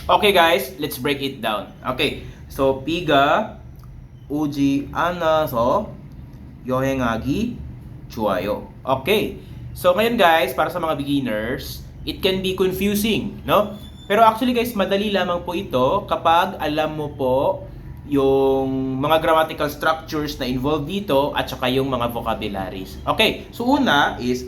Okay guys, let's break it down. Okay, so 비가 오지 않아서 여행하기 좋아요. Okay, so ngayon guys, para sa mga beginners, it can be confusing, no? Pero actually guys, madali lamang po ito kapag alam mo po yung mga grammatical structures na involved dito at saka yung mga vocabularies. Okay, so una is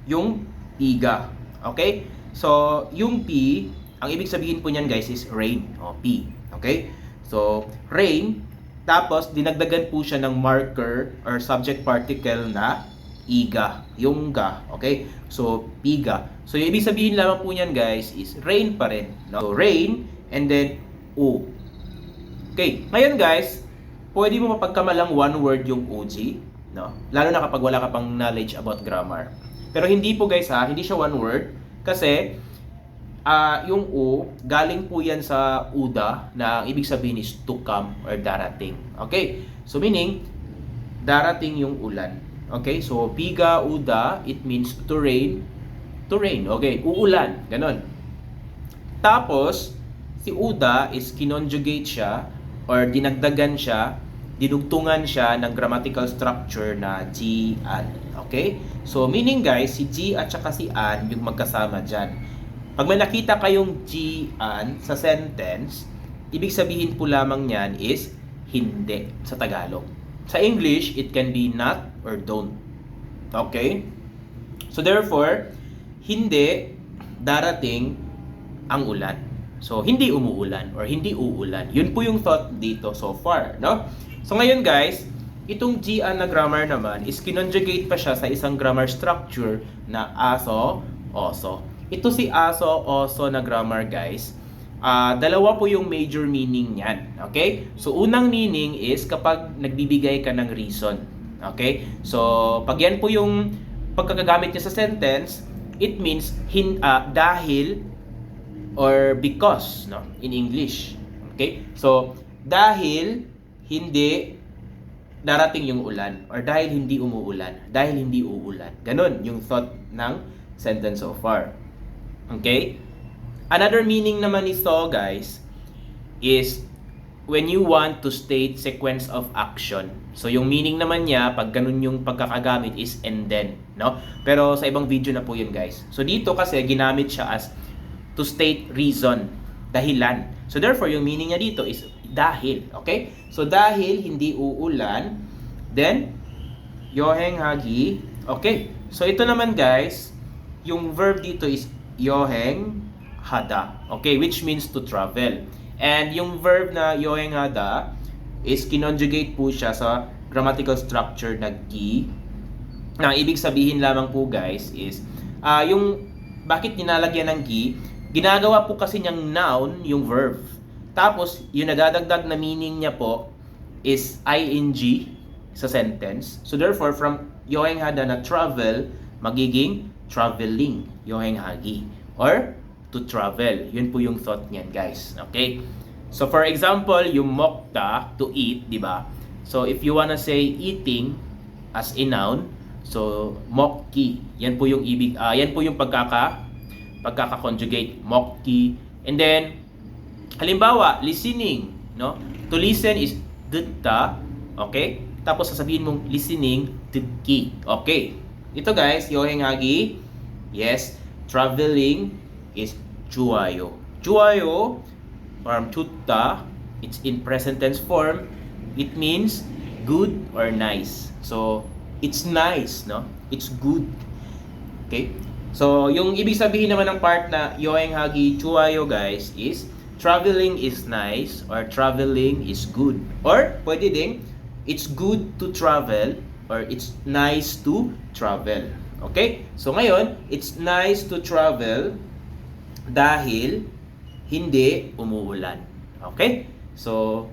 yung piga. Okay, so yung P, ang ibig sabihin po niyan guys is rain, o P. Okay? So, rain, tapos dinagdagan po siya ng marker or subject particle na iga, yung ga. Okay? So, piga. So, yung ibig sabihin lamang po niyan guys is rain pa rin. No? So, rain and then U. Okay. Ngayon guys, pwede mo mapagkamalang one word yung OG, no? Lalo na kapag wala ka pang knowledge about grammar. Pero hindi po guys ha, hindi siya one word kasi yung U, galing po yan sa UDA na ibig sabihin is to come or darating. Okay? So meaning, darating yung ulan. Okay? So, piga, UDA, it means to rain. To rain. Okay? Uulan. Ganon. Tapos, si UDA is kinonjugate siya or dinagdagan siya, dinugtungan siya ng grammatical structure na G-an. Okay? So, meaning guys, si G at saka si an yung magkasama dyan. Pag may nakita kayong G-an sa sentence, ibig sabihin po lamang niyan is hindi sa Tagalog. Sa English, it can be not or don't. Okay? So therefore, hindi darating ang ulan. So hindi umuulan or hindi uulan. Yun po yung thought dito so far, no? So ngayon guys, itong G-an na grammar naman is kinonjugate pa siya sa isang grammar structure na aso, oso. Ito si aso, oso na grammar guys, dalawa po yung major meaning niyan. Okay? So, unang meaning is kapag nagbibigay ka ng reason. Okay? So, pag yan po yung pagkakagamit niya sa sentence, it means dahil or because, no? In English. Okay? So, dahil hindi darating yung ulan or dahil hindi umuulan, dahil hindi uulan. Ganon yung thought ng sentence so far. Okay? Another meaning naman nito, guys, is when you want to state sequence of action. So, yung meaning naman niya, pag ganun yung pagkakagamit is and then, no? Pero sa ibang video na po yun, guys. So, dito kasi ginamit siya as to state reason, dahilan. So, therefore, yung meaning niya dito is dahil, okay? So, dahil hindi uulan, then, 여행하기, okay? So, ito naman, guys, yung verb dito is 여행하다. Okay, which means to travel. And yung verb na 여행하다 is kinonjugate po siya sa grammatical structure na gi. Na ibig sabihin lamang po guys is yung bakit nilalagyan ng gi, ginagawa po kasi niyang noun yung verb. Tapos yung nadadagdag na meaning niya po is ing sa sentence. So therefore from 여행하다 na travel magiging traveling, 여행하기, or to travel. Yun po yung thought niyan, guys. Okay? So, for example, yung 먹다, to eat, di ba? So, if you wanna say eating as a noun, so, 먹기, yan po yung yan po yung pagkaka-conjugate, 먹기. And then, halimbawa, listening, no? To listen is 듣다, okay? Tapos sasabihin mong listening, 듣기. Okay. Ito guys, 여행하기, yes, traveling is 좋아요. 좋아요, from 좋다, it's in present tense form. It means good or nice. So, it's nice, no? It's good. Okay? So, yung ibig sabihin naman ng part na 여행하기 좋아요 guys is traveling is nice or traveling is good. Or, pwede ding, it's good to travel or it's nice to travel. Okay? So ngayon, it's nice to travel dahil hindi umuulan. Okay? So,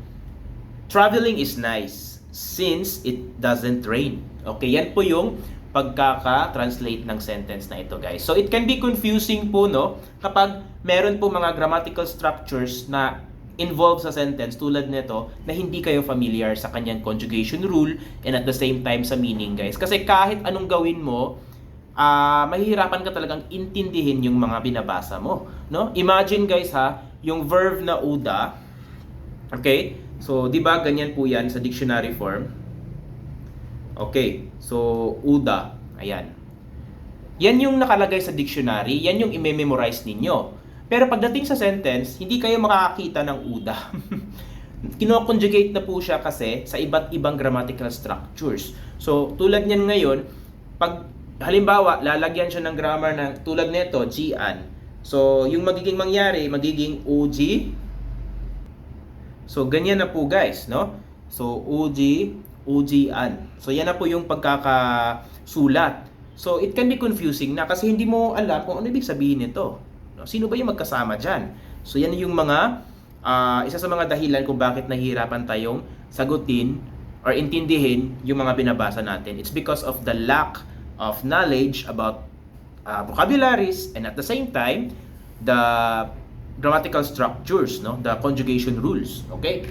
traveling is nice since it doesn't rain. Okay? Yan po yung pagkaka-translate ng sentence na ito, guys. So, it can be confusing po, no? Kapag meron po mga grammatical structures na involved sa sentence tulad nito na hindi kayo familiar sa kanyang conjugation rule and at the same time sa meaning, guys. Kasi kahit anong gawin mo, mahihirapan ka talagang intindihin yung mga binabasa mo, no? Imagine guys ha, yung verb na uda. Okay? So, di ba ganyan po yan sa dictionary form? Okay. So, uda. Ayan. Yan yung nakalagay sa dictionary. Yan yung i-memorize ninyo. Pero pagdating sa sentence, hindi kayo makakakita ng uda. Kino-conjugate na po siya kasi sa iba't ibang grammatical structures. So, tulad niyan ngayon, pag halimbawa, lalagyan siya ng grammar ng tulad nito, gian. So, yung magiging mangyari, magiging uji. So, ganyan na po guys, no? So, uji, ujian. So, yan na po yung pagkakasulat. So, it can be confusing na kasi hindi mo alam kung ano ibig sabihin nito. No? Sino ba yung magkasama dyan? So, yan yung mga, isa sa mga dahilan kung bakit nahihirapan tayong sagutin or intindihin yung mga binabasa natin. It's because of the lack of knowledge about vocabularies and at the same time, the grammatical structures, no? The conjugation rules. Okay?